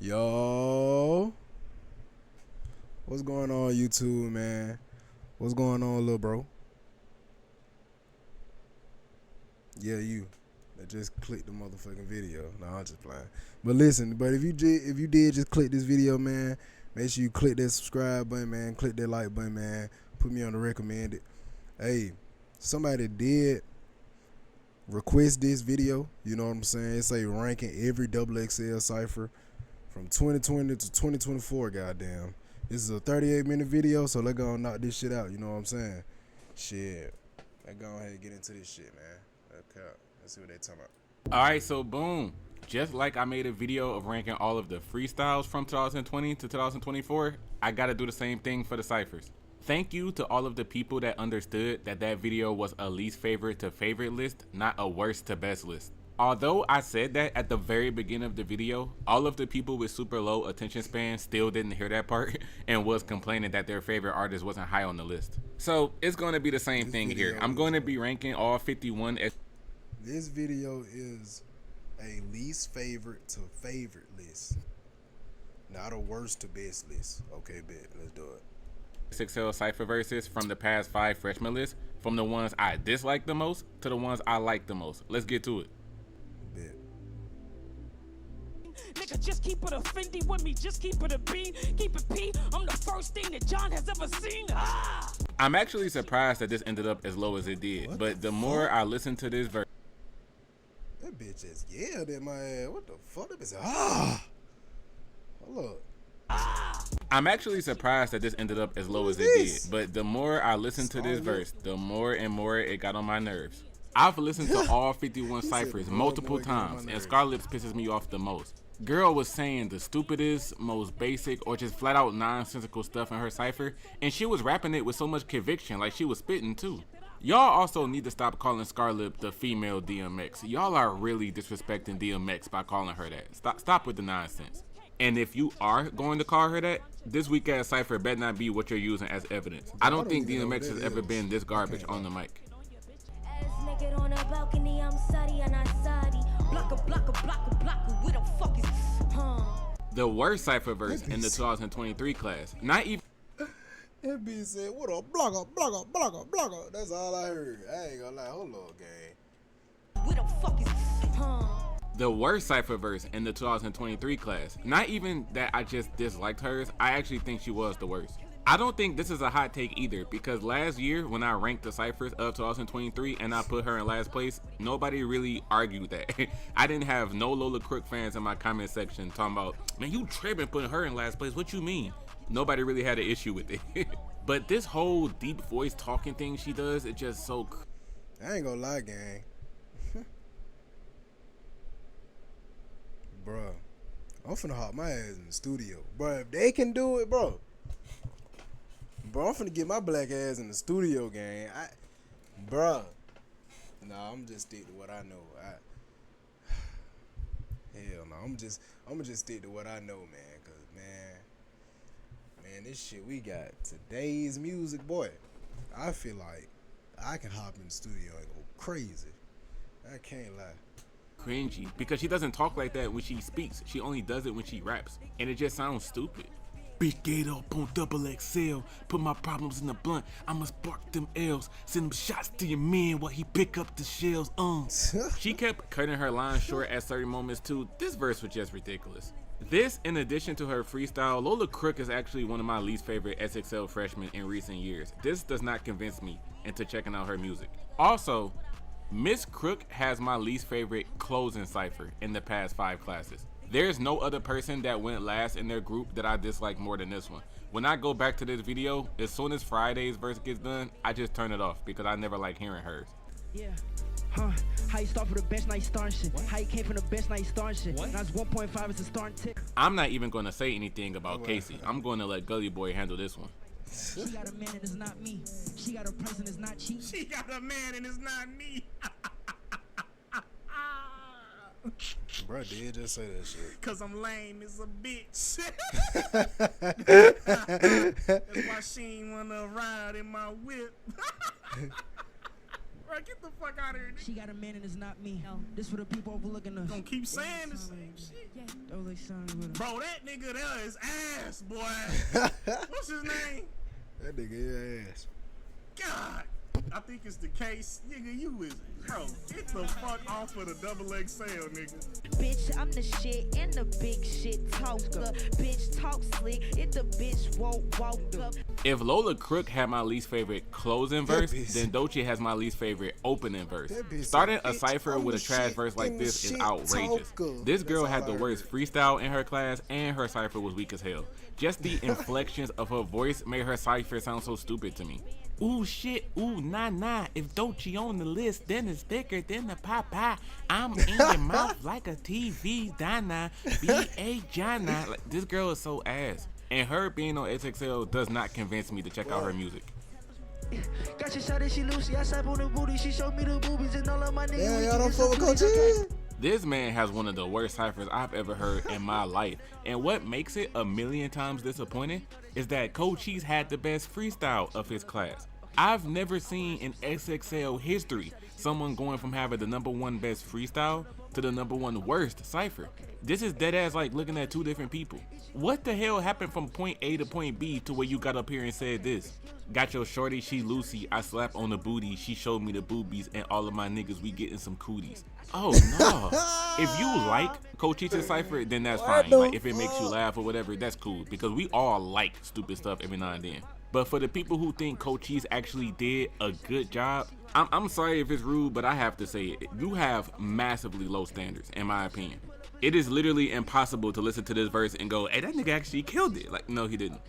Yo, what's going on, YouTube, man? What's going on, little bro? Yeah, you. That just clicked the motherfucking video. No, I'm just playing. But listen, if you did just click this video, man, make sure you click that subscribe button, man. Click that like button, man. Put me on the recommended. Hey, somebody did request this video. You know what I'm saying? It's a ranking every XXL Cypher from 2020 to 2024, goddamn. This is a 38-minute video, so let's go and knock this shit out, you know what I'm saying? Shit. Let's go ahead and get into this shit, man. Okay, let's see what they talking about. Alright, so boom. Just like I made a video of ranking all of the freestyles from 2020 to 2024, I gotta do the same thing for the ciphers. Thank you to all of the people that understood that that video was a least favorite to favorite list, not a worst to best list. Although I said that at the very beginning of the video, all of the people with super low attention span still didn't hear that part and was complaining that their favorite artist wasn't high on the list. So it's going to be the same thing here. I'm going to be ranking all 51. This video is a least favorite to favorite list, not a worst to best list. Okay, bet. Let's do it. XXL Cypher verses from the past 5 freshman lists, from the ones I dislike the most to the ones I like the most. Let's get to it. Bet. Nigga, just keep it a Fendi with me, just keep it a B, keep it P. I'm the first thing that John has ever seen. Ah! I'm actually surprised that this ended up as low as it did, but the more I listen to this verse, That bitch just yelled at my ass. What the fuck? That bitch hold up. I'm actually surprised that this ended up as low as it did, but the more I listen to this verse, the more and more it got on my nerves. I've listened to all 51 ciphers multiple times, and Scarlips pisses me off the most. Girl was saying the stupidest, most basic, or just flat out nonsensical stuff in her cipher, and she was rapping it with so much conviction, like she was spitting too. Y'all also need to stop calling Scarlip the female DMX. Y'all are really disrespecting DMX by calling her that. Stop with the nonsense. And if you are going to call her that, this weak ass cipher better not be what you're using as evidence. I don't think DMX has ever been this garbage on the mic. On a balcony, I'm sorry and I sorry. Blocka, where the fuck is The worst cipher verse in the 2023 class. Not even. That bitch said, what a blogger. That's all I heard. I ain't gonna lie. Hold on, gang. where the fuck is The worst cipher verse in the 2023 class. Not even that I just disliked hers, I actually think she was the worst. I don't think this is a hot take either, because last year when I ranked the ciphers of 2023 and I put her in last place, nobody really argued that. I didn't have no Lola Crook fans in my comment section talking about, man, you tripping putting her in last place, what you mean? Nobody really had an issue with it. But this whole deep voice talking thing she does, it's just so I ain't gonna lie, gang. Bruh, I'm finna hop my ass in the studio. Bruh, if they can do it, bro, I'm finna get my black ass in the studio, gang. Bruh. Nah, I'm just stick to what I know. Hell no, I'm just stick to what I know, man. Cause man, this shit we got today's music, boy. I feel like I can hop in the studio and go crazy. I can't lie. cringy, because she doesn't talk like that when she speaks. She only does it when she raps, and it just sounds stupid. Big gate up on XXL, put my problems in the blunt, I'ma spark them L's, send them shots to your man while he pick up the shells, She kept cutting her lines short at certain moments too. This verse was just ridiculous. This, in addition to her freestyle, Lola Crook is actually one of my least favorite XXL freshmen in recent years. This does not convince me into checking out her music. Also, Miss Crook has my least favorite closing cipher in the past 5 classes. There's no other person that went last in their group that I dislike more than this one. When I go back to this video, as soon as Friday's verse gets done, I just turn it off because I never like hearing hers. Yeah. Huh? How you start from the bench, now you starting shit. How you came from the bench, now you starting shit. Now it's 1.5 is the starting tick. I'm not even going to say anything about Casey. I'm going to let Gully Boy handle this one. She got a man and it's not me. She got a person, it's not cheap. She got a man and it's not me. Bruh did just say that shit. Cause I'm lame as a bitch. That's why she ain't wanna ride in my whip. Bro, get the fuck out of here. She got a man and it's not me. No. This for the people overlooking us. Gonna keep saying the same shit. Those they sound with us. Bro, that nigga there is ass, boy. What's his name? That nigga ass. God. I think it's the case. Nigga, you is, bro, get the fuck off of the XXL, nigga. Bitch, I'm the shit and the big shit talker. Bitch, talk slick, if the bitch won't walk up. If Lola Crook had my least favorite closing verse, then Doechii has my least favorite opening verse. Starting a Cypher with a trash verse like this is outrageous. This girl had the worst freestyle in her class, and her Cypher was weak as hell. Just the inflections of her voice made her Cypher sound so stupid to me. Ooh shit, ooh nah. If Doechii on the list, then it's bigger than the papa. I'm in your mouth like a TV Donna. B.A. Jana. Like, this girl is so ass. And her being on XXL does not convince me to check out her music. Got your shot and she Lucy. I sat on the booty. She showed me the boobies and all of my niggas. Yeah, y'all don't fuck with Coach E? This man has one of the worst ciphers I've ever heard in my life. And what makes it a million times disappointing is that Coach E's had the best freestyle of his class. I've never seen in XXL history someone going from having the #1 best freestyle to the #1 worst cipher. This is dead ass like looking at two different people. What the hell happened from point A to point B to where you got up here and said this? Got your shorty, she Lucy, I slap on the booty, she showed me the boobies, and all of my niggas, we getting some cooties. Oh no. If you like Coach E's cipher, then that's fine. Like if it makes you laugh or whatever, that's cool. Because we all like stupid stuff every now and then. But for the people who think Coach E's actually did a good job, I'm sorry if it's rude, but I have to say it. You have massively low standards, in my opinion. It is literally impossible to listen to this verse and go, hey, that nigga actually killed it. Like, no, he didn't.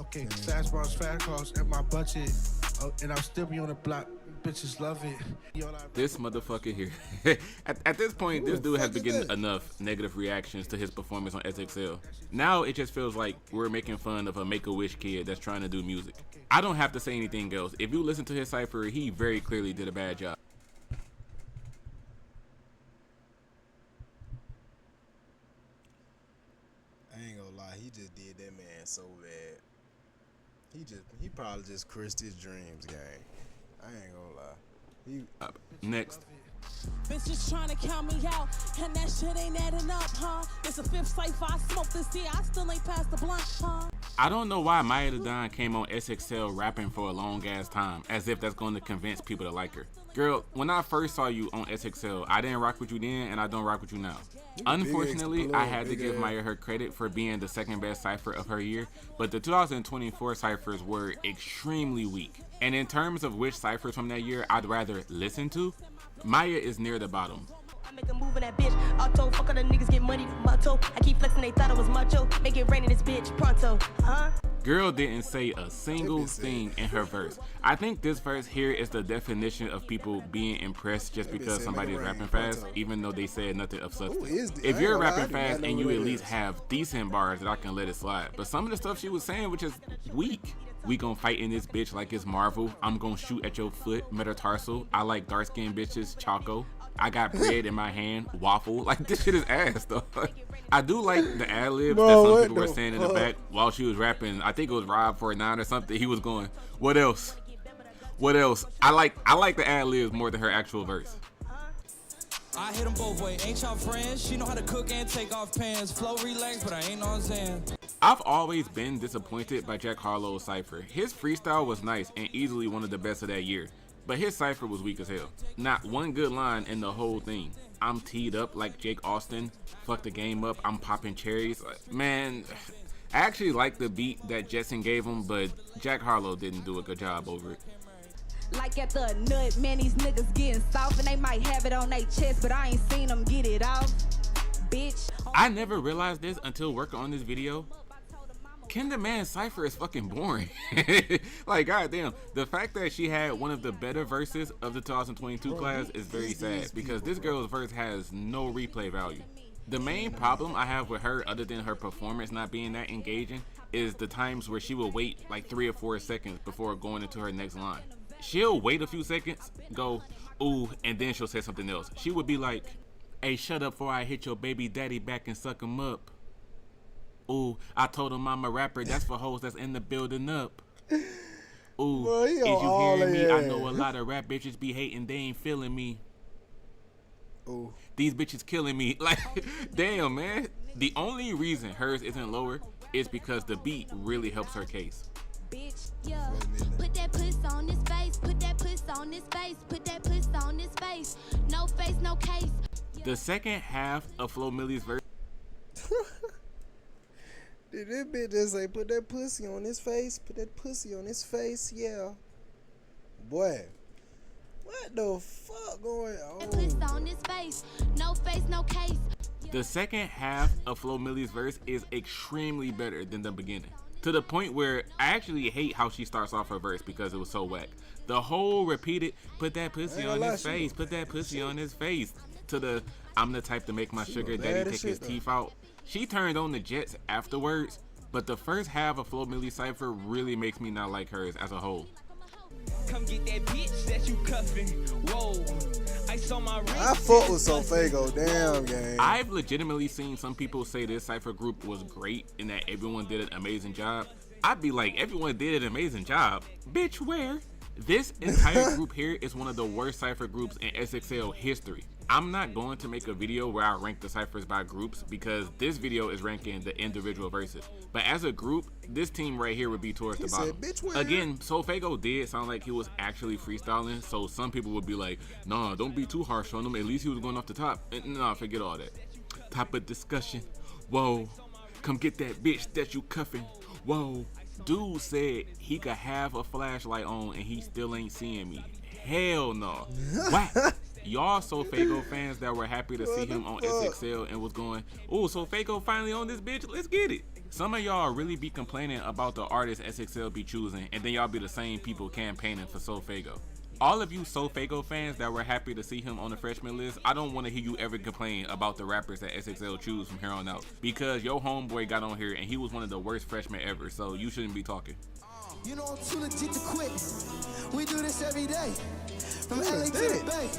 Okay, fast bars, fast calls at my budget, and I'll still be on the block. Bitches love it. This motherfucker here. At this point, this dude has been getting enough negative reactions to his performance on XXL. Now it just feels like we're making fun of a Make-A-Wish kid that's trying to do music. I don't have to say anything else. If you listen to his cipher, he very clearly did a bad job. I ain't gonna lie, he just did that man so bad. He probably just crushed his dreams, gang. I ain't gonna lie. Next. Bitches trying to count me out, and that shit ain't adding up, huh? It's a 5th cipher I smoked this year, I still ain't passed the blunt, huh? I don't know why Maya the Don came on XXL rapping for a long ass time, as if that's going to convince people to like her. Girl, when I first saw you on XXL, I didn't rock with you then, and I don't rock with you now. Unfortunately, I had to give Maya her credit for being the second best cipher of her year, but the 2024 ciphers were extremely weak. And in terms of which ciphers from that year I'd rather listen to, Maya is near the bottom. I make a move in that bitch. Auto, fuck all the niggas get money from Motto. I keep flexing, they thought it was macho. Make it rain in this bitch, pronto, huh? Girl didn't say a single thing in her verse. I think this verse here is the definition of people being impressed just because somebody is rapping fast, even though they said nothing of substance. If you're rapping fast and you at least have decent bars, that I can let it slide. But some of the stuff she was saying was just weak. We gon' fight in this bitch like it's Marvel. I'm gon' shoot at your foot, metatarsal. I like dark skinned bitches, Choco. I got bread in my hand, waffle. Like, this shit is ass, though. I do like the ad-libs that some people were saying in the back while she was rapping. I think it was Rob 49 or something. He was going, what else? What else? I like the ad-libs more than her actual verse. I hit them both ways. Ain't y'all friends? She know how to cook and take off pants. Flow relaxed, but I ain't on Zan. I've always been disappointed by Jack Harlow's cipher. His freestyle was nice and easily one of the best of that year. But his cipher was weak as hell. Not one good line in the whole thing. I'm teed up like Jake Austin. Fuck the game up. I'm popping cherries. Man, I actually like the beat that Jetson gave him, but Jack Harlow didn't do a good job over it. Like at the nut, man, these niggas getting soft and they might have it on their chest, but I ain't seen them get it off, bitch. I never realized this until working on this video. Kendra Man's cipher is fucking boring. Like, goddamn, the fact that she had one of the better verses of the 2022 class is very sad because this girl's verse has no replay value. The main problem I have with her, other than her performance not being that engaging, is the times where she will wait like 3 or 4 seconds before going into her next line. She'll wait a few seconds, go, ooh, and then she'll say something else. She would be like, hey, shut up before I hit your baby daddy back and suck him up. Ooh, I told him I'm a rapper, that's for hoes that's in the building up. Ooh, Bro, he is on you all hearing me? they I ass. know a lot of rap bitches be hating, they ain't feeling me. Ooh. These bitches killing me. Like, damn, man. The only reason hers isn't lower is because the beat really helps her case. Bitch, yeah. Put that puss on his face. Put that puss on his face. Put that puss on his face. No face, no case. The second half of Flo Millie's verse. Did this bitch just say, put that pussy on his face? Put that pussy on his face? Yeah. Boy. What the fuck going on? Puss on his face. No face, no case. The second half of Flo Millie's verse is extremely better than the beginning. To the point where I actually hate how she starts off her verse because it was so whack. The whole repeated, put that pussy on his face, put that pussy on his face, to the, I'm the type to make my sugar daddy take his teeth out. She turned on the jets afterwards, but the first half of Flo Millie Cypher really makes me not like hers as a whole. Come get that bitch that you cuffing. Whoa. I saw my I fuck with Sofago, damn gang. I've legitimately seen some people say this Cypher group was great and that everyone did an amazing job. I'd be like, everyone did an amazing job. Bitch, where? This entire group here is one of the worst Cypher groups in XXL history. I'm not going to make a video where I rank the Cyphers by groups because this video is ranking the individual verses. But as a group, this team right here would be towards the bottom. Again, Sofago did sound like he was actually freestyling, so some people would be like, nah, don't be too harsh on him, at least he was going off the top. Nah, forget all that. Type of discussion. Whoa, come get that bitch that you cuffing. Whoa, dude said he could have a flashlight on and he still ain't seeing me. Hell no. What? Y'all Sofago fans that were happy to see him on XXL and was going, oh, Sofago finally on this bitch, let's get it. Some of y'all really be complaining about the artists XXL be choosing, and then y'all be the same people campaigning for Sofago. All of you Sofago fans that were happy to see him on the freshman list, I don't want to hear you ever complain about the rappers that XXL choose from here on out, because your homeboy got on here and he was one of the worst freshmen ever, so you shouldn't be talking. You know I'm too legit to quit. We do this every day. From LA to the Bay.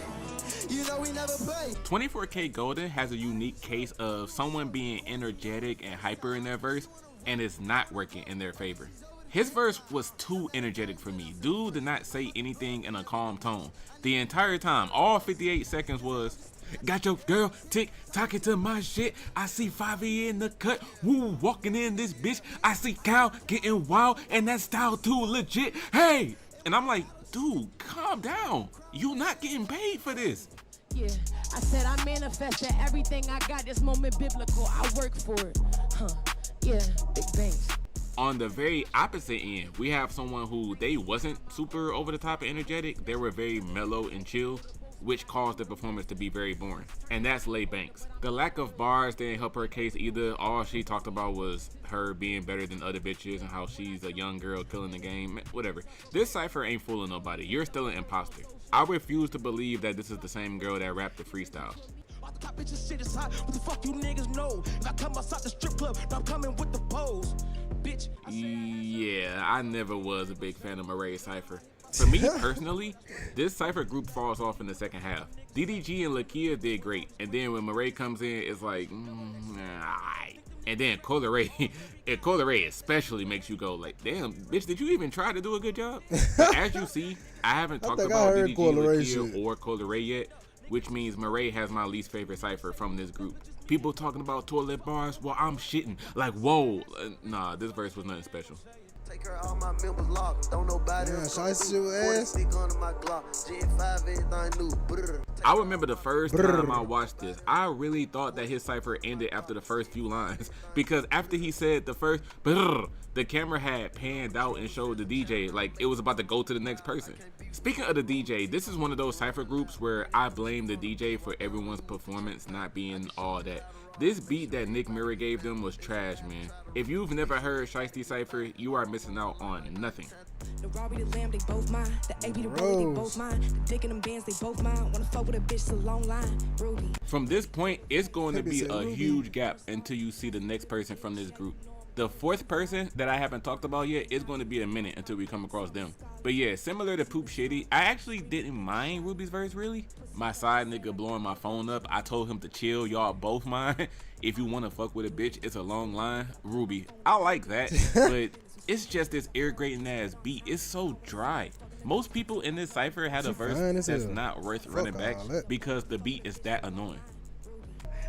You know we never play. 24K Golden has a unique case of someone being energetic and hyper in their verse, and it's not working in their favor. His verse was too energetic for me. Dude did not say anything in a calm tone. The entire time, all 58 seconds was, got your girl tick-tocking to my shit. I see 5E in the cut. Woo, walking in this bitch. I see Cal getting wild, and that style too legit. Hey! And I'm like, dude, calm down. You not getting paid for this. Yeah, I said I manifested everything I got this moment biblical. I work for it. Yeah, big bangs. On the very opposite end, we have someone who they wasn't super over the top and energetic. They were very mellow and chill, which caused the performance to be very boring. And that's Lay Banks. The lack of bars didn't help her case either. All she talked about was her being better than other bitches and how she's a young girl killing the game. Whatever. This Cypher ain't fooling nobody. You're still an imposter. I refuse to believe that this is the same girl that rapped the freestyle. What the fuck you niggas know? I come outside the strip club, now I'm coming with the pose. Bitch. Yeah, I never was a big fan of Murray's Cypher. For me personally, this Cypher group falls off in the second half. DDG and Lakia did great, and then when Murray comes in, it's like, alright. And then Cola Ray especially makes you go like, damn, bitch, did you even try to do a good job? But as you see, I haven't talked about DDG, Lakia, or Cola Ray yet, which means Murray has my least favorite Cypher from this group. People talking about toilet bars, well, I'm shitting. Like, whoa. Nah, this verse was nothing special. Take her all my members locked. Don't nobody ass. I remember the first time I watched this, I really thought that his Cypher ended after the first few lines, because after he said the first the camera had panned out and showed the DJ like it was about to go to the next person. Speaking of the DJ, this is one of those Cypher groups where I blame the DJ for everyone's performance not being all that. This beat that Nick Mirror gave them was trash, man. If you've never heard Shiesty Cypher, you are missing out on nothing. The Robbie, the Lamb, they both mine. The AP, the Rollie, they both mine. The Dick and them bands, they both mine. Wanna fuck with a bitch, it's a long line. Ruby. From this point, it's going to be a huge gap until you see the next person from this group. The fourth person that I haven't talked about yet is going to be a minute until we come across them. But yeah, similar to Poop Shitty, I actually didn't mind Ruby's verse really. My side nigga blowing my phone up, I told him to chill, y'all both mind. If you want to fuck with a bitch, it's a long line. Ruby, I like that, but It's just this irritating ass beat. It's so dry. Most people in this cypher had a verse that's not worth running back because the beat is that annoying.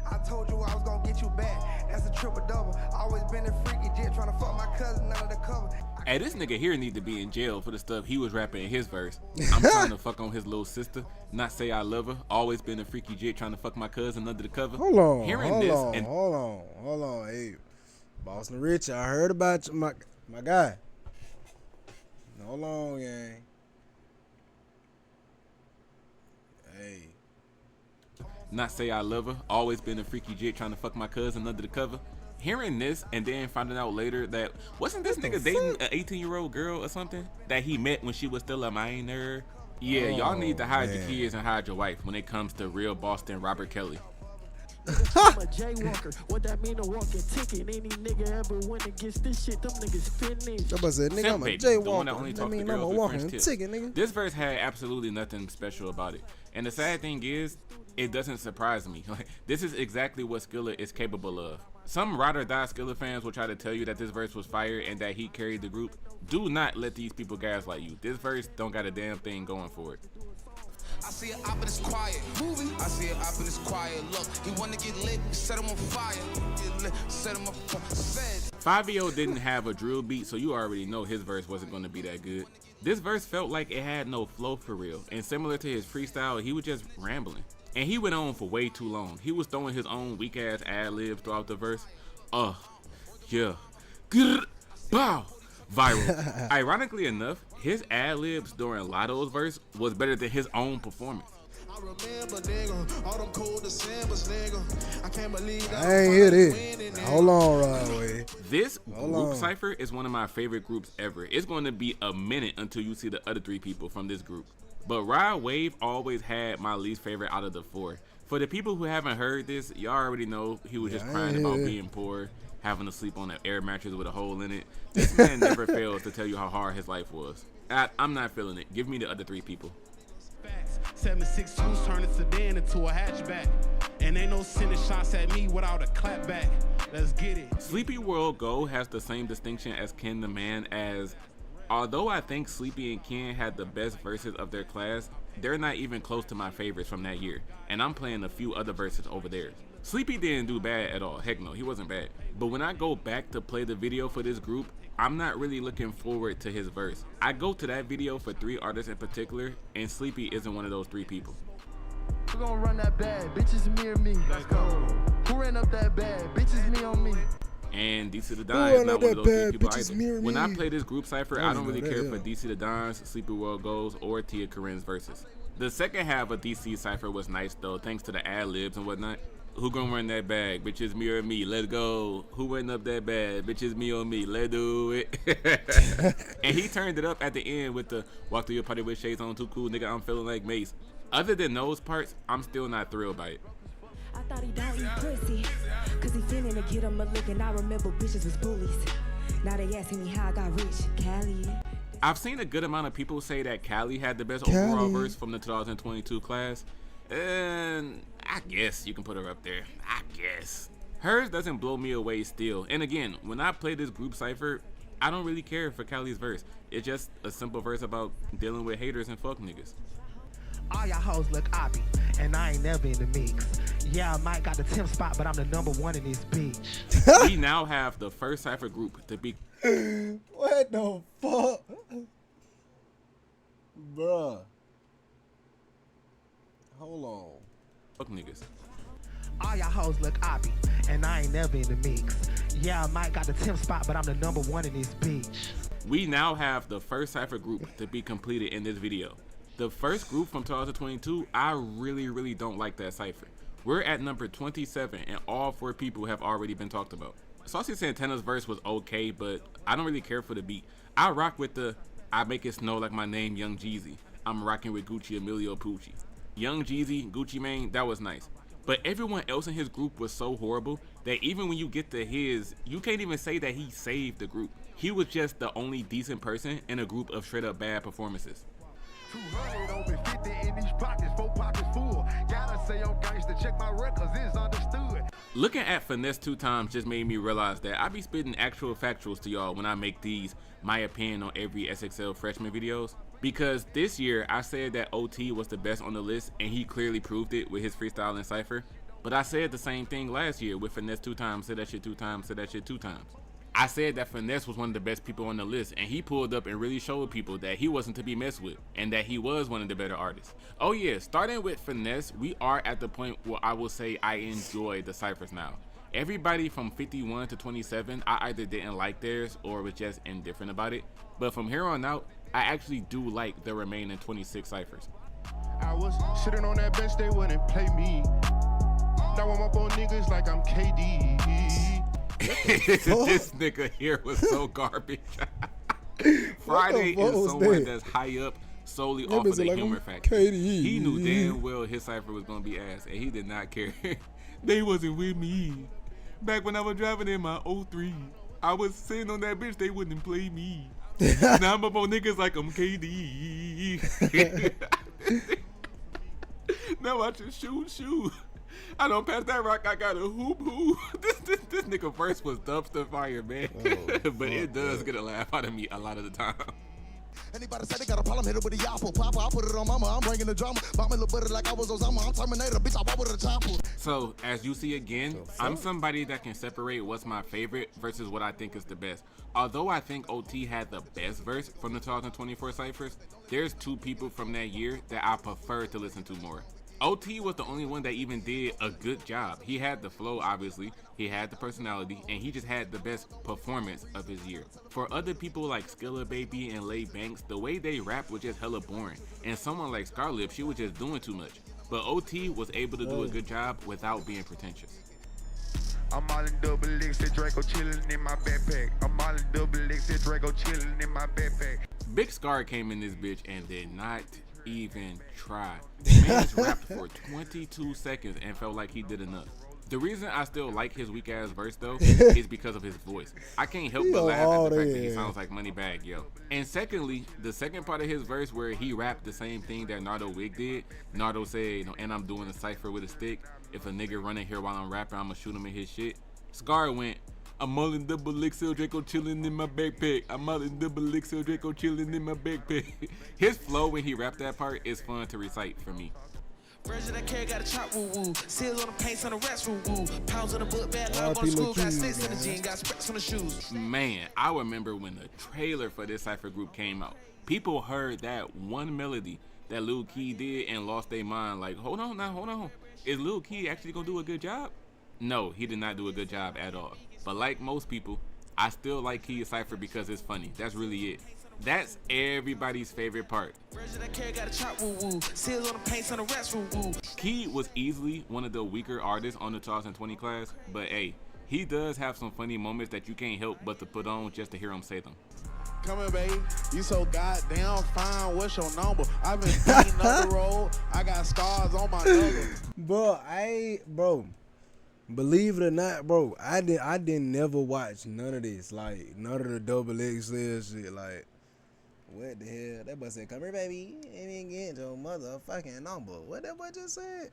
I told you I was gonna get you back. That's a triple double. Always been a freaky jet trying to fuck my cousin out of the cover. Hey, this nigga here need to be in jail for the stuff he was rapping in his verse. I'm trying to fuck on his little sister, not say I love her. Always been a freaky jit trying to fuck my cousin under the cover. Hold on, Hearing hold this on, and hold on. Hey, Boston Rich, I heard about you, my guy. Hold on, gang. Hey. Not say I love her. Always been a freaky jit trying to fuck my cousin under the cover. Hearing this and then finding out later that wasn't this nigga dating an 18-year-old girl or something that he met when she was still a minor? Yeah, y'all need to hide your kids and hide your wife when it comes to real Boston Robert Kelly. I'm a jaywalker. What that mean? A walking ticket. Any nigga ever went against this shit, them niggas finished. Somebody said, nigga, I'm a jaywalker. That mean I'm a walking ticket, nigga. This verse had absolutely nothing special about it. And the sad thing is, it doesn't surprise me. This is exactly what Skilla is capable of. Some ride or die Skilla fans will try to tell you that this verse was fire and that he carried the group. Do not let these people gaslight you. This verse don't got a damn thing going for it. I see it up and it's quiet. Moving. I see it up and it's quiet. Look, he wanna get lit, set him on fire. Get lit, set him on fire. 5EO didn't have a drill beat, so you already know his verse wasn't gonna be that good. This verse felt like it had no flow for real, and similar to his freestyle, he was just rambling. And he went on for way too long. He was throwing his own weak ass ad libs throughout the verse. Yeah. Grr, bow. Viral. Ironically enough, his ad libs during Lotto's verse was better than his own performance. I remember, nigga, all them cold Decembers, nigga. I can't believe that. I ain't hear this. Hold on, Rodway. This group cypher is one of my favorite groups ever. It's going to be a minute until you see the other three people from this group. But Ride Wave always had my least favorite out of the four. For the people who haven't heard this, y'all already know he was just crying about being poor, having to sleep on an air mattress with a hole in it. This man never fails to tell you how hard his life was. I'm not feeling it. Give me the other three people. 7.62s turn a sedan into a hatchback. And ain't no sending shots at me without a clapback. Let's get it. Sleepy World Go has the same distinction as Ken the Man as, although I think Sleepy and Ken had the best verses of their class, they're not even close to my favorites from that year. And I'm playing a few other verses over theirs. Sleepy didn't do bad at all. Heck no, he wasn't bad. But when I go back to play the video for this group, I'm not really looking forward to his verse. I go to that video for three artists in particular, and Sleepy isn't one of those three people. Who gonna run that bad? Bitches me or me? Let's go. Who ran up that bad? Bitches me on me. And DC the Don is not one of those three people either. When I play this group cypher, I don't really care for DC the Don's, Sleepy World Goes, or Tia Corinne's verses. The second half of DC cypher was nice though, thanks to the ad libs and whatnot. Who gonna run that bag? Bitches me or me? Let's go. Who ran up that bag? Bitches me or me? Let's do it. And he turned it up at the end with the walk through your party with shades on, too cool, nigga, I'm feeling like Mace. Other than those parts, I'm still not thrilled by it. I thought he don't eat pussy, cause he finna to get him a lick, and I remember bitches was bullies. Now they asking me how I got rich, Cali. I've seen a good amount of people say that Cali had the best overall verse from the 2022 class, and I guess you can put her up there. I guess. Hers doesn't blow me away still. And again, when I play this group cypher, I don't really care for Cali's verse. It's just a simple verse about dealing with haters and fuck niggas. All y'all hoes look oppy, and I ain't never in the mix. Yeah, I might got the 10th spot, but I'm the #1 in this bitch. We now have the first cypher group to be. What the fuck? Bruh. Hold on. Fuck niggas. All y'all hoes look oppy, and I ain't never in the mix. Yeah, I might got the 10th spot, but I'm the #1 in this bitch. We now have the first cypher group to be completed in this video. The first group from 2022, I really don't like that cypher. We're at number 27, and all 4 people have already been talked about. Saucy Santana's verse was okay, but I don't really care for the beat. I rock with the I make it snow like my name, Young Jeezy. I'm rocking with Gucci Emilio Pucci. Young Jeezy, Gucci Mane, that was nice. But everyone else in his group was so horrible that even when you get to his, you can't even say that he saved the group. He was just the only decent person in a group of straight up bad performances. 200 over 50 in these pockets, 4 pockets full. Gotta say I'm gangsta, check my records, it's understood. Looking at Finesse 2 times just made me realize that I be spitting actual factuals to y'all when I make these my opinion on every XXL freshman videos. Because this year I said that OT was the best on the list and he clearly proved it with his freestyle in Cypher. But I said the same thing last year with Finesse 2 times, said that shit 2 times, said that shit 2 times. I said that Finesse was one of the best people on the list and he pulled up and really showed people that he wasn't to be messed with and that he was one of the better artists. Oh yeah, starting with Finesse, we are at the point where I will say I enjoy the Cyphers now. Everybody from 51 to 27, I either didn't like theirs or was just indifferent about it. But from here on out, I actually do like the remaining 26 Cyphers. I was sitting on that bench, they wouldn't play me. Now I'm up on niggas like I'm KD. This nigga here was so garbage. Friday is someone that's high up solely off of the like humor factor. He knew damn well his Cypher was gonna be ass, and he did not care. They wasn't with me. Back when I was driving in my 03, I was sitting on that bitch, they wouldn't play me. Now I'm up on niggas like I'm KD. Now I just shoot. I don't pass that rock, I got a hoop. This nigga verse was dumpster fire, man. Oh, but it does get a laugh out of me a lot of the time. Anybody say they got a problem, hit it with the apple. Papa, I put it on mama, I'm bringing the drama. Mama look better like I was Osama, I'm Terminator, bitch, I walk with a chopper. So, as you see again, I'm somebody that can separate what's my favorite versus what I think is the best. Although I think OT had the best verse from the 2024 Cyphers, there's 2 people from that year that I prefer to listen to more. OT was the only one that even did a good job. He had the flow, obviously, he had the personality, and he just had the best performance of his year. For other people like Skilla Baby and Lay Banks, the way they rap was just hella boring. And someone like Scarlett, she was just doing too much. But OT was able to do a good job without being pretentious. I'm all in double X, that Draco chilling in my backpack. I'm all in double X, that Draco chilling in my backpack. Big Scar came in this bitch and did not even try. The man's rapped for 22 seconds and felt like he did enough. The reason I still like his weak ass verse though is because of his voice. I can't help but laugh at the fact that he sounds like Moneybagg Yo. And secondly, the second part of his verse where he rapped the same thing that Nardo Wig did. Nardo said, and I'm doing a cypher with a stick. If a nigga running here while I'm rapping, I'ma shoot him in his shit. Scar went, I'm all in double XL Draco chilling in my backpack. I'm all in double XL Draco chilling in my backpack. His flow when he rapped that part is fun to recite for me. Version that carry got a chop woo woo. Seals on the paints on the rest woo woo. Pounds on the book bag, log on school, got six in the jean, got sprats on the shoes. Man, I remember when the trailer for this Cypher group came out. People heard that one melody that Lil Key did and lost their mind like, hold on. Is Lil Key actually gonna do a good job? No, he did not do a good job at all. But like most people, I still like Key's Cypher because it's funny. That's really it. That's everybody's favorite part. Key was easily one of the weaker artists on the 2020 class, but hey, he does have some funny moments that you can't help but to put on just to hear him say them. Come here, baby. You so goddamn fine. What's your number? I've been beating up the road. I got scars on my nose. Bro, believe it or not, bro, I didn't never watch none of this. Like, none of the double XL shit. Like, what the hell? That boy said, come here, baby. You ain't get your motherfucking number. What that boy just said?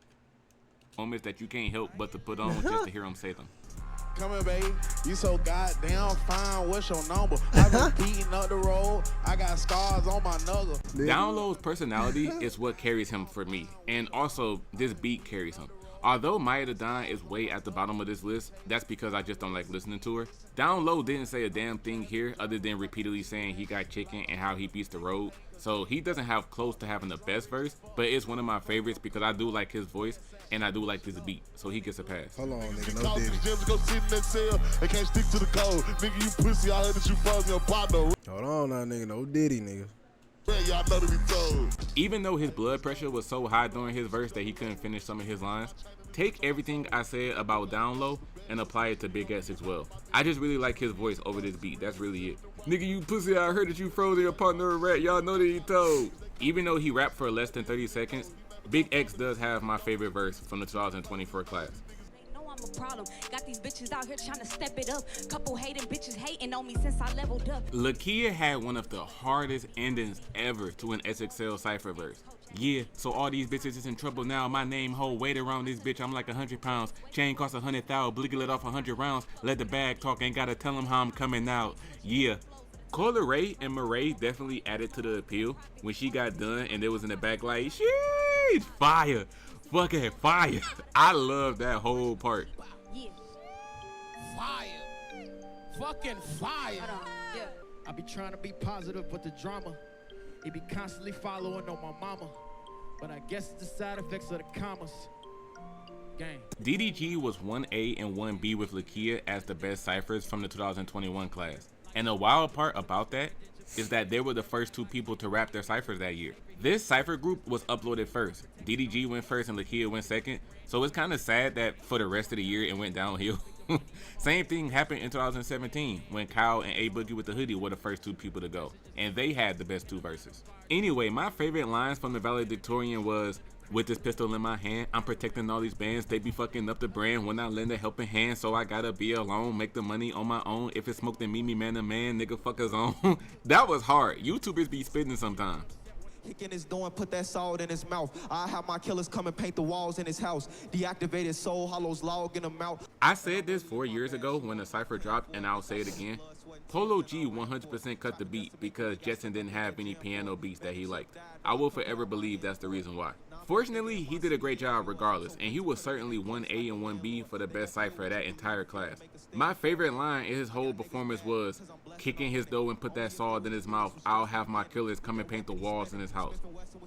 Moments that you can't help but to put on just to hear him say them. Come here, baby. You so goddamn fine. What's your number? I've been beating up the road. I got scars on my knuckle. Down Low's personality is what carries him for me. And also, this beat carries him. Although Maya the Don is way at the bottom of this list, that's because I just don't like listening to her. Down Low didn't say a damn thing here other than repeatedly saying he got chicken and how he beats the road. So he doesn't have close to having the best verse, but it's one of my favorites because I do like his voice and I do like this beat. So he gets a pass. Hold on, nigga, no diddy. Go sit in that cell and can't stick to the code. Nigga, you pussy out here that you fucking your partner. Hold on now, nigga, no diddy, nigga. Y'all know to be told. Even though his blood pressure was so high during his verse that he couldn't finish some of his lines, take everything I said about Down Low and apply it to Big XXL. I just really like his voice over this beat. That's really it. Nigga, you pussy, I heard that you froze your partner a rat. Y'all know that he told. Even though he rapped for less than 30 seconds, Big X does have my favorite verse from the 2024 class. I'm a problem. Got these bitches out here trying to step it up. Couple hating bitches hating on me since I leveled up. Lakia had one of the hardest endings ever to an XXL Cypher verse. Yeah, so all these bitches is in trouble now. My name hold weight around this bitch. I'm like 100 pounds. Chain cost 100,000. Bliggle it off 100 rounds. Let the bag talk. Ain't gotta tell them how I'm coming out. Yeah. Coyle Ray and Murray definitely added to the appeal when she got done and it was in the back like, sheesh, fire. Fucking fire. I love that whole part. Yeah. Fire. Fucking fire. Hold on. Yeah. I be trying to be positive, but the drama, it be constantly following on my mama. But I guess it's the side effects of the commas. Gang. DDG was 1A and 1B with Lakia as the best ciphers from the 2021 class. And the wild part about that is that they were the first two people to rap their ciphers that year. This cipher group was uploaded first. DDG went first and Lakia went second. So it's kind of sad that for the rest of the year it went downhill. Same thing happened in 2017 when Kyle and A Boogie with the Hoodie were the first two people to go. And they had the best two verses. Anyway, my favorite lines from the valedictorian was, with this pistol in my hand, I'm protecting all these bands. They be fucking up the brand when I lend a helping hand. So I gotta be alone, make the money on my own. If it's smoke, then meet me man to man, nigga fuckers on. That was hard. YouTubers be spitting sometimes. Kick in his door and put that salt in his mouth. I have my killers come and paint the walls in his house. Deactivated soul hollows log in the mouth. I said this 4 years ago when the cipher dropped, and I'll say it again. Polo G 100% cut the beat because Jetson didn't have any piano beats that he liked. I will forever believe that's the reason why. Fortunately, he did a great job regardless, and he was certainly 1A and 1B for the best cipher of that entire class. My favorite line in his whole performance was, kick in his door and put that salt in his mouth. I'll have my killers come and paint the walls in his house.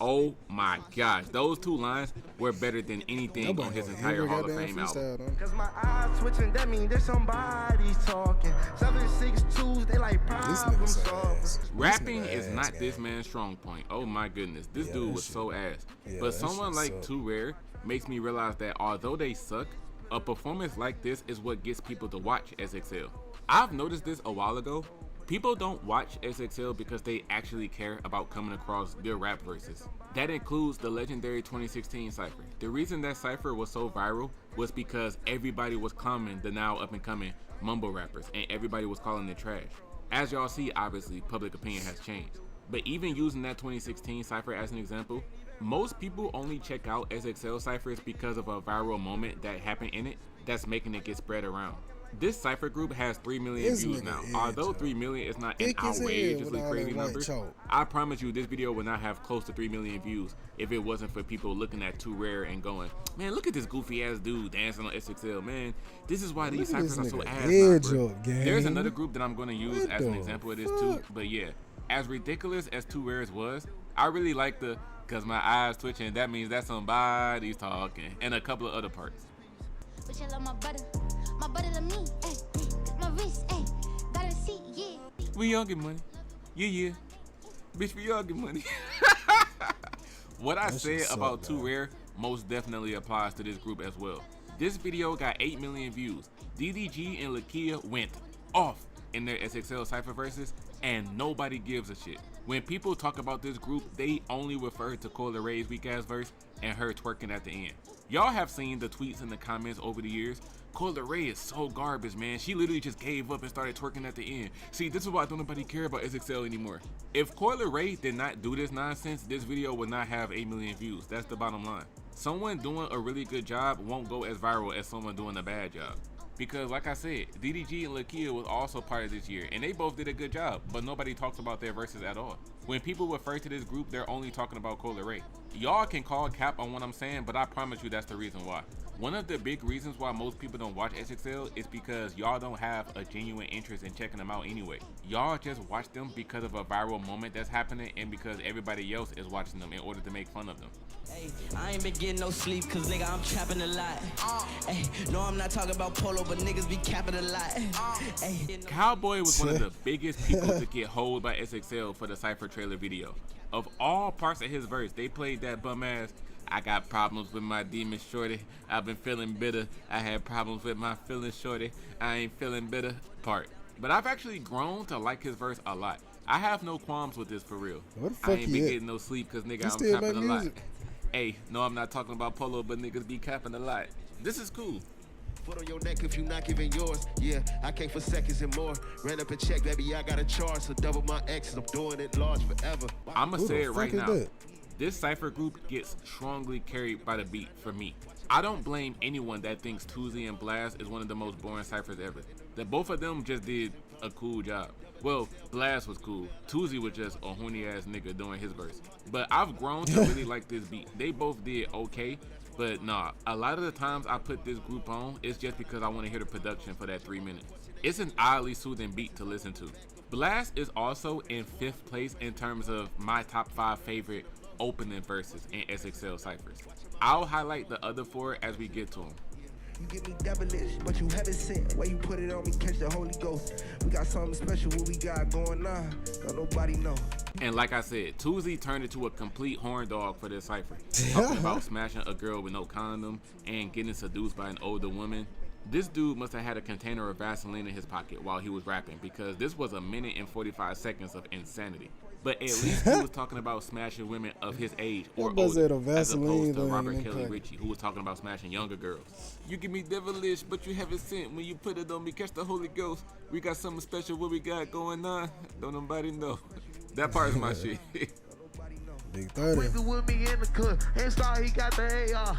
Oh my gosh, those two lines were better than anything on his entire Hall of Fame album. Cause my eyes switching, that mean there's somebody talking. 762s, they like problem solvers. Rapping is not this man's strong point. Oh my goodness, this dude was so ass. But someone like Too Rare makes me realize that although they suck, a performance like this is what gets people to watch XXL. I've noticed this a while ago. People don't watch XXL because they actually care about coming across good rap verses. That includes the legendary 2016 cipher. The reason that cipher was so viral was because everybody was clowning the now up and coming mumble rappers and everybody was calling it trash. As y'all see, obviously public opinion has changed. But even using that 2016 cipher as an example, most people only check out XXL ciphers because of a viral moment that happened in it that's making it get spread around. This cipher group has 3 million views now. Although 3 million is not an outrageously crazy number, I promise you this video would not have close to 3 million views if it wasn't for people looking at Too Rare and going, man, look at this goofy ass dude dancing on XXL, man. This is why these ciphers are so ass. There's another group that I'm going to use as an example of this too, but yeah, as ridiculous as Too Rare's was, I really like the, cause my eyes twitching, that means that somebody's talking, and a couple of other parts. But you love my butter to me, ayy. My wrist, ayy. Got a seat, yeah. We all get money. Yeah. Bitch, we all get money. What I said about Too Rare most definitely applies to this group as well. This video got 8 million views. DDG and Lakia went off in their XXL cipher verses, and nobody gives a shit. When people talk about this group, they only refer to Coyle Ray's weak ass verse and her twerking at the end. Y'all have seen the tweets and the comments over the years. Coyle Ray is so garbage, man. She literally just gave up and started twerking at the end. See, this is why don't nobody care about XXL anymore. If Coyle Ray did not do this nonsense, this video would not have 8 million views. That's the bottom line. Someone doing a really good job won't go as viral as someone doing a bad job. Because like I said, DDG and Lakia was also part of this year, and they both did a good job, but nobody talks about their verses at all. When people refer to this group, they're only talking about Coyle Ray. Y'all can call cap on what I'm saying, but I promise you that's the reason why. One of the big reasons why most people don't watch XXL is because y'all don't have a genuine interest in checking them out anyway. Y'all just watch them because of a viral moment that's happening and because everybody else is watching them in order to make fun of them. Hey, I ain't been getting no sleep cause nigga I'm trapping a lot. Hey, no I'm not talking about polo but niggas be capping a lot. Hey. Cowboy was one of the biggest people to get holed by XXL for the Cypher trailer video. Of all parts of his verse, they played that bum ass, I got problems with my demon shorty, I've been feeling bitter, I had problems with my feelings shorty, I ain't feeling bitter part. But I've actually grown to like his verse a lot. I have no qualms with this for real. I ain't been getting no sleep cause nigga I'm trapping a lot. Hey, no I'm not talking about polo but niggas be capping a lot. This is cool. Foot on your neck if you not giving yours. Yeah, I came for seconds and more. Ran up a check, baby, I got a charge. So double my X's, I'm doing it large forever. I'ma say it right now. This Cypher group gets strongly carried by the beat for me. I don't blame anyone that thinks Tuzi and Blast is one of the most boring ciphers ever. That both of them just did a cool job. Well, Blast was cool. Tuzi was just a horny ass nigga doing his verse. But I've grown to really like this beat. They both did okay, but nah, a lot of the times I put this group on, it's just because I want to hear the production for that 3 minutes. It's an oddly soothing beat to listen to. Blast is also in 5th place in terms of my top 5 favorite opening verses in XXL ciphers. I'll highlight the other 4 as we get to them. You get me devilish, but you haven't sent. Why you put it on me, catch the Holy Ghost. We got something special, what we got going on. Don't nobody know. And like I said, Tuzi turned into a complete horn dog for this cipher. Talking about smashing a girl with no condom and getting seduced by an older woman. This dude must have had a container of Vaseline in his pocket while he was rapping, because this was 1 minute and 45 seconds of insanity. But at least he was talking about smashing women of his age or older, as opposed to Robert Kelly Ritchie, who was talking about smashing younger girls. You give me devilish, but you haven't sent. When you put it on me, catch the Holy Ghost. We got something special, what we got going on. Don't nobody know. That part is my shit. Big 30. With me in the club, and saw he got the AR.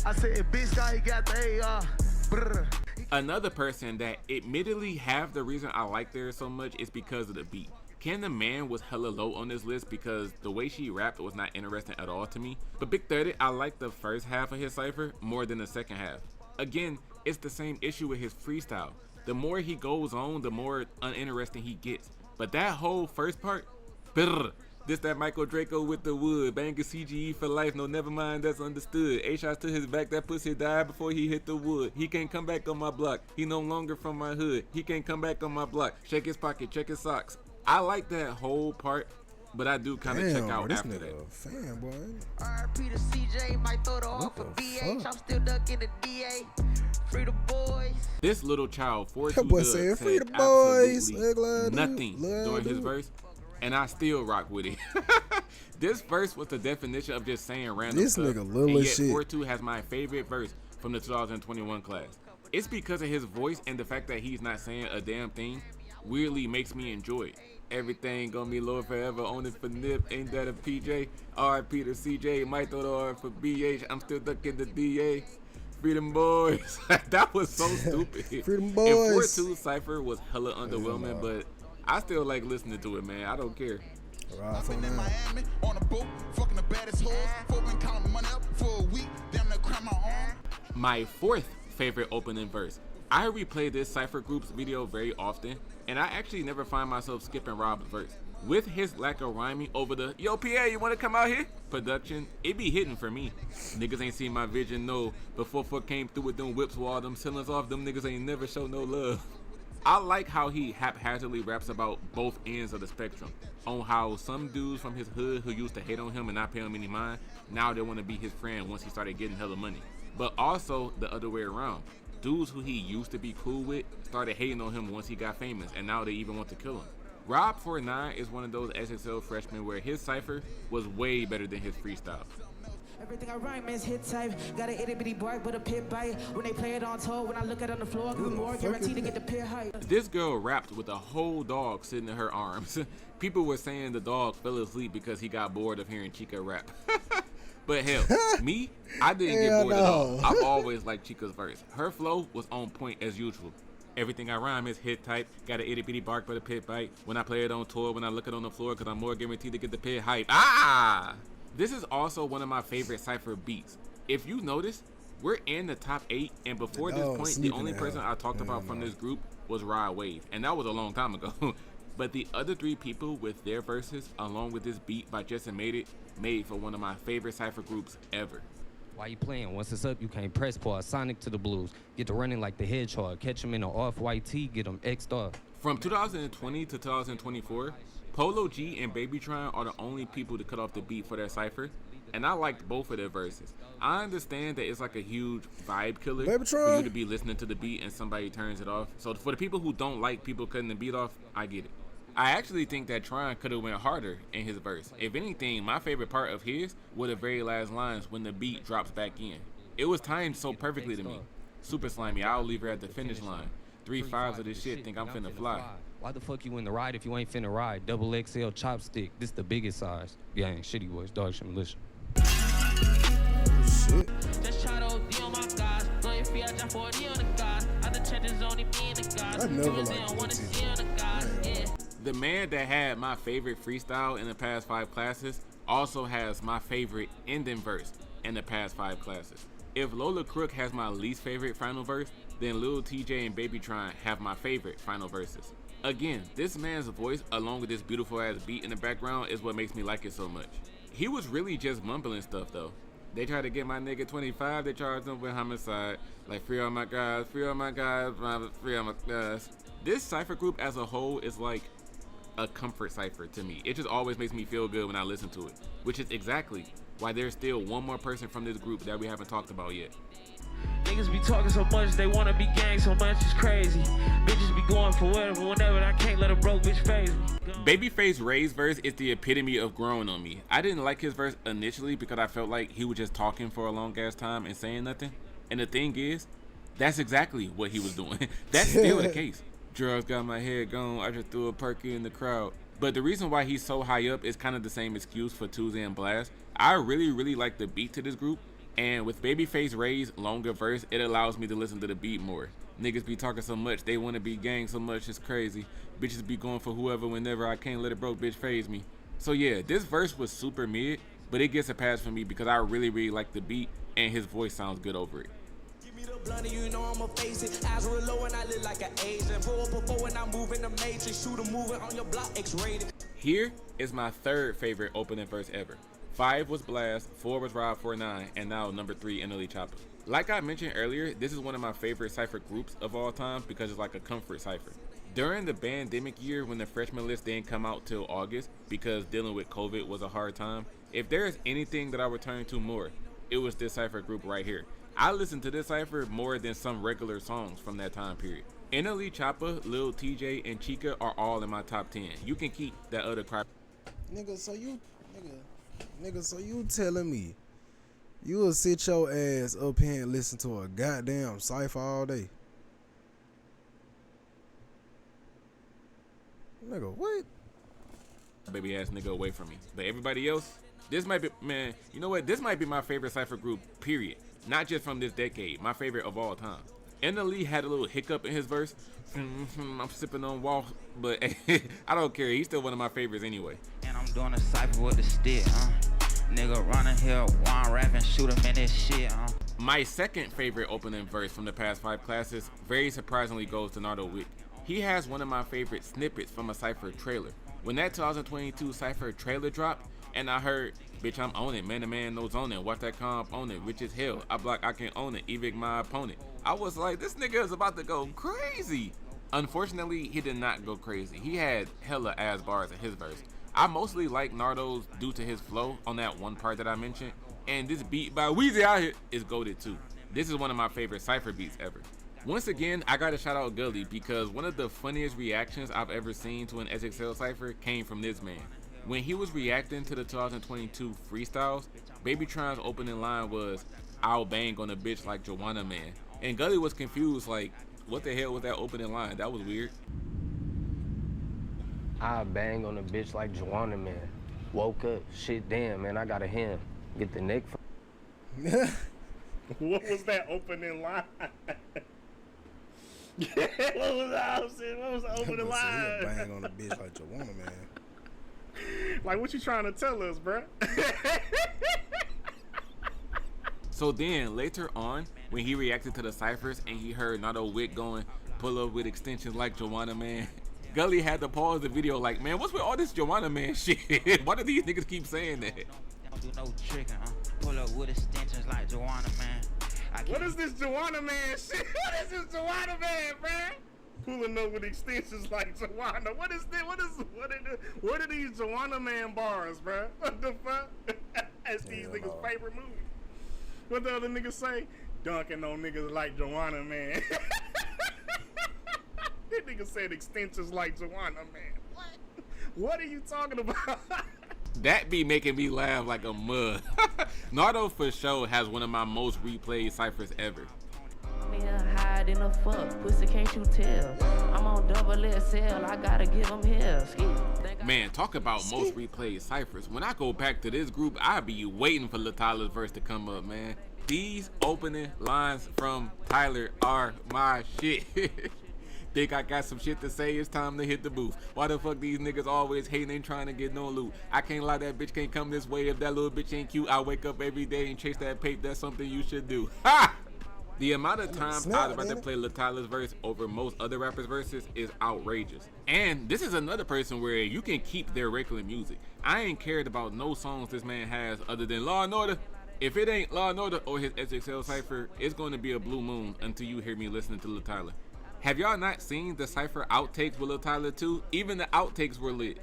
I said, bitch, saw he got the AR. Brr. Another person that admittedly have the reason I like theirs so much is because of the beat. Can the Man was hella low on this list because the way she rapped was not interesting at all to me. But Big 30, I like the first half of his cypher more than the second half. Again, it's the same issue with his freestyle. The more he goes on, the more uninteresting he gets. But that whole first part, brr, this that Michael Draco with the wood, banging CGE for life, no never mind, that's understood. 8 shots to his back, that pussy died before he hit the wood. He can't come back on my block, he no longer from my hood. He can't come back on my block, check his pocket, check his socks. I like that whole part, but I do kind of check out after that. Fanboy. RP to CJ, might throw the off for BH. I'm still ducking the DA. Free the boys. This little child, 42 That boy said, "Free the boys." Nothing during his verse, and I still rock with it. This verse was the definition of just saying random this stuff. Nigga little as shit. 42 has my favorite verse from the 2021 class. It's because of his voice and the fact that he's not saying a damn thing. Weirdly makes me enjoy it. Everything gonna be low forever, only for Nip, ain't that a PJ? RIP to CJ, might throw the R for BH, I'm still ducking the DA. Freedom boys. That was so stupid. Freedom boys. And 4-2 Cypher was hella underwhelming, but I still like listening to it, man. I don't care. I've been in Miami on a boat, fucking the baddest hoes. Been counting money up for a week, damn near cramp my arm. My 4th favorite opening verse. I replay this Cypher Group's video very often, and I actually never find myself skipping Rob's verse. With his lack of rhyming over the "Yo, Pierre, you wanna come out here?" production, it be hitting for me. Niggas ain't seen my vision, no. Before fuck came through with them whips while them ceilings off, them niggas ain't never show no love. I like how he haphazardly raps about both ends of the spectrum. On how some dudes from his hood who used to hate on him and not pay him any mind, now they wanna be his friend once he started getting hella money. But also the other way around. Dudes who he used to be cool with started hating on him once he got famous, and now they even want to kill him. Rob 49 is one of those XXL freshmen where his cypher was way better than his freestyle. Everything I rhyme is hit type. Got an itty bitty bark with a pit bite. When they play it on tour, when I look at it on the floor, give more guaranteed to get the pit height. This girl rapped with a whole dog sitting in her arms. People were saying the dog fell asleep because he got bored of hearing Chica rap. But hell, me, I didn't get bored at all. I've always liked Chica's verse. Her flow was on point as usual. Everything I rhyme is hit type. Got an itty bitty bark but a pit bite. When I play it on tour, when I look it on the floor, cause I'm more guaranteed to get the pit hype. Ah! This is also one of my favorite cypher beats. If you notice, we're in the top 8, and before this point, the only person I talked about from this group was Rod Wave, and that was a long time ago. But the other 3 people with their verses, along with this beat by Justin made for one of my favorite cypher groups ever. Why you playing? Once it's up, you can't press pause. Sonic to the blues. Get to running like the hedgehog. Catch him in an off-white tee, get him X'd off. From 2020 to 2024, Polo G and Babytron are the only people to cut off the beat for their cypher, and I liked both of their verses. I understand that it's like a huge vibe killer for you to be listening to the beat and somebody turns it off. So for the people who don't like people cutting the beat off, I get it. I actually think that Tron could have went harder in his verse. If anything, my favorite part of his were the very last lines when the beat drops back in. It was timed so perfectly to me. Super slimy, I'll leave her at the finish line. 3 5s of this shit, think I'm finna fly. Why the fuck you in the ride if you ain't finna ride? XXL chopstick, this the biggest size. Gang, shitty boys, dog shit militia. Shit. Just try to OD on my guys. Go your feet, I jump 40 on the guys. Other trenches only me and the guys. I never liked yeah. The man that had my favorite freestyle in the past 5 classes also has my favorite ending verse in the past 5 classes. If Lola Crook has my least favorite final verse, then Lil TJ and Baby Tron have my favorite final verses. Again, this man's voice along with this beautiful ass beat in the background is what makes me like it so much. He was really just mumbling stuff though. They tried to get my nigga 25, they charged him with homicide. Like free all my guys, free all my guys, free all my guys. This Cypher group as a whole is like a comfort Cypher to me. It just always makes me feel good when I listen to it, which is exactly why there's still one more person from this group that we haven't talked about yet. Niggas be talking so much, they wanna be gang so much, it's crazy. Bitches be going for whatever, whenever, I can't let a broke bitch phase me. Babyface Ray's verse is the epitome of growing on me. I didn't like his verse initially because I felt like he was just talking for a long ass time and saying nothing. And the thing is, that's exactly what he was doing. That's still the case. Drugs got my head gone, I just threw a perky in the crowd. But the reason why he's so high up is kind of the same excuse for Tuesday and Blast. I really like the beat to this group. And with Babyface Ray's longer verse, it allows me to listen to the beat more. Niggas be talking so much, they wanna be gang so much, it's crazy. Bitches be going for whoever, whenever, I can't let a broke bitch phase me. So yeah, this verse was super mid, but it gets a pass for me because I really like the beat and his voice sounds good over it. Give me the blunt, you know I'ma face it. Eyes real low and I look like an Asian. Pull up before when I'm moving the matrix. Shoot a moving on your block, X-rated. Here is my third favorite opening verse ever. 5 was Blast, 4 was Rob 49, and now number 3 NLE Chopper. Like I mentioned earlier, this is one of my favorite Cypher groups of all time because it's like a comfort Cypher. During the pandemic year when the freshman list didn't come out till August because dealing with COVID was a hard time, if there is anything that I return to more, it was this Cypher group right here. I listened to this Cypher more than some regular songs from that time period. NLE Chopper, Lil TJ, and Chica are all in my top 10. You can keep that other crap. Nigga, so you telling me you will sit your ass up here and listen to a goddamn Cypher all day? Nigga, what? Baby ass nigga away from me. But everybody else, this might be, man, you know what? This might be my favorite Cypher group, period. Not just from this decade, my favorite of all time. NLE had a little hiccup in his verse. I'm sipping on Wall, but I don't care. He's still one of my favorites anyway. And I'm doing a Cypher with the stick, Nigga running here, one rapping, shoot him in this shit, My second favorite opening verse from the past 5 classes very surprisingly goes to Nardo Wick. He has one of my favorite snippets from a Cypher trailer. When that 2022 Cypher trailer dropped, and I heard, bitch, I'm on it, man to man, no zoning, watch that component, rich as hell, I block, I can own it, evict my opponent. I was like, this nigga is about to go crazy. Unfortunately, he did not go crazy. He had hella ass bars in his verse. I mostly like Nardo's due to his flow on that one part that I mentioned, and this beat by Weezy out here is goated too. This is one of my favorite Cypher beats ever. Once again, I gotta shout out Gully because one of the funniest reactions I've ever seen to an XXL Cypher came from this man. When he was reacting to the 2022 freestyles, Babytron's opening line was, I'll bang on a bitch like Joanna Man. And Gully was confused like, what the hell was that opening line? That was weird. I bang on a bitch like Joanna Man. Woke up, shit damn man, I got a hand. Get the neck from What was that opening line? What was the opening line? Bang on a bitch like Joanna Man. Like, what you trying to tell us, bruh? So then, later on, when he reacted to the Cyphers and he heard Nardo Wick going, pull up with extensions like Joanna Man, Gully had to pause the video like, man, what's with all this Joanna Man shit? Why do these niggas keep saying that? Don't do no tricking, pull up with extensions like Joanna Man. What is this Joanna Man shit? What is this Joanna Man, bruh? Pulling up with extensions like Joanna. What is this? What are these Joanna Man bars, bruh? What the fuck? That's these niggas' favorite movie. What the other niggas say? Dunking on niggas like Joanna Man. This nigga said extensions like Joanna Man. What? What are you talking about? That be making me laugh like a mug. Nardo for sure has one of my most replayed Cyphers ever. Yeah, ride in a fuck. Pussy, can't you tell? I'm on XXL, I gotta give them hell. Man, talk about most replayed ciphers. When I go back to this group, I be waiting for LaTyler's verse to come up, man. These opening lines from Tyler are my shit. Think I got some shit to say, it's time to hit the booth. Why the fuck these niggas always hating, ain't trying to get no loot? I can't lie, that bitch can't come this way. If that little bitch ain't cute, I wake up every day and chase that pape. That's something you should do. Ha! The amount of times I'd rather play LaTyler's verse over most other rappers' verses is outrageous. And this is another person where you can keep their regular music. I ain't cared about no songs this man has other than Law & Order. If it ain't Law & Order or his XXL Cypher, it's going to be a blue moon until you hear me listening to LaTyler. Have y'all not seen the Cypher outtakes with LaTyler too? Even the outtakes were lit.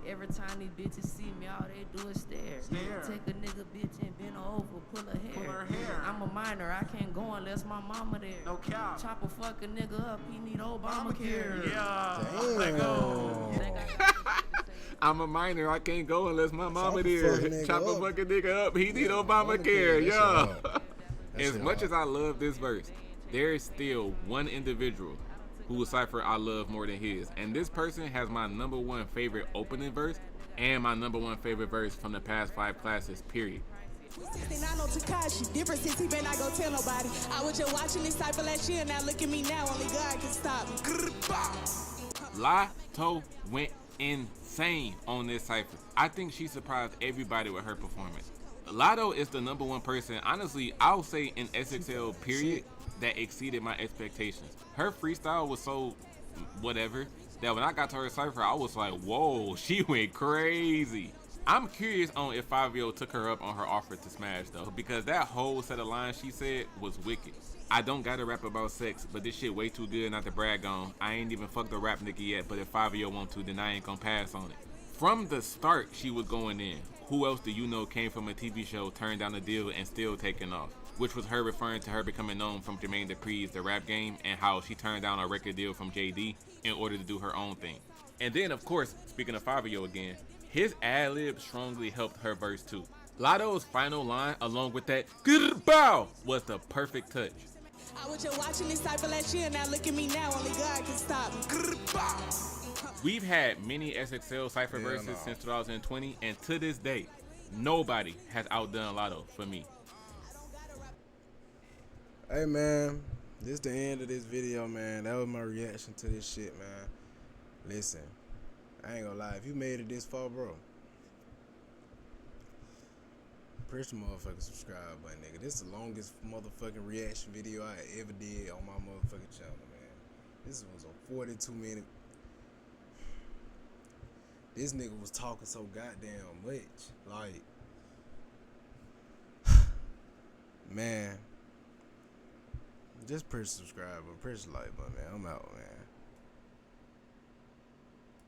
Every time these bitches see me, all they do is stare. Take a nigga bitch and bend her over, pull her hair. I'm a minor, I can't go unless my mama there. No cap. Chop a fucking nigga up, he need Obamacare. I'm a minor, I can't go unless my mama there. Chop a fucking nigga up, he need Obamacare. Yeah. As much as I love this verse, there is still one individual whose cipher I love more than his, and this person has my #1 favorite opening verse and my #1 favorite verse from the past 5 classes, period. And I know Takashi, different since he better not go tell nobody. I was just watching this cypher last year, now look at me now, only God can stop me. Lato went insane on this cipher. I think she surprised everybody with her performance. Lato is the #1 person, honestly, I'll say in XXL period, that exceeded my expectations. Her freestyle was so whatever that when I got to her cipher, I was like, whoa, she went crazy. I'm curious on if Fabio took her up on her offer to smash though, because that whole set of lines she said was wicked. I don't gotta rap about sex, but this shit way too good not to brag on. I ain't even fucked a rap nigga yet, but if Fabio want to, then I ain't gonna pass on it. From the start, she was going in. Who else do you know came from a TV show, turned down a deal, and still taking off? Which was her referring to her becoming known from Jermaine Dupri's The Rap Game and how she turned down a record deal from JD in order to do her own thing. And then, of course, speaking of Fabio again, his ad-lib strongly helped her verse too. Lato's final line, along with that "bow," was the perfect touch. I was just watching this cypher last year, now look at me now, only God can stop me. We've had many XXL Cypher verses since 2020, and to this day, nobody has outdone Lato for me. Hey man, this is the end of this video, man. That was my reaction to this shit, man. Listen, I ain't gonna lie, if you made it this far, bro, press the motherfucking subscribe button, nigga. This is the longest motherfucking reaction video I ever did on my motherfucking channel, man. This was a 42-minute. This nigga was talking so goddamn much. Like, man, just press subscribe or press the like button, man. I'm out, man.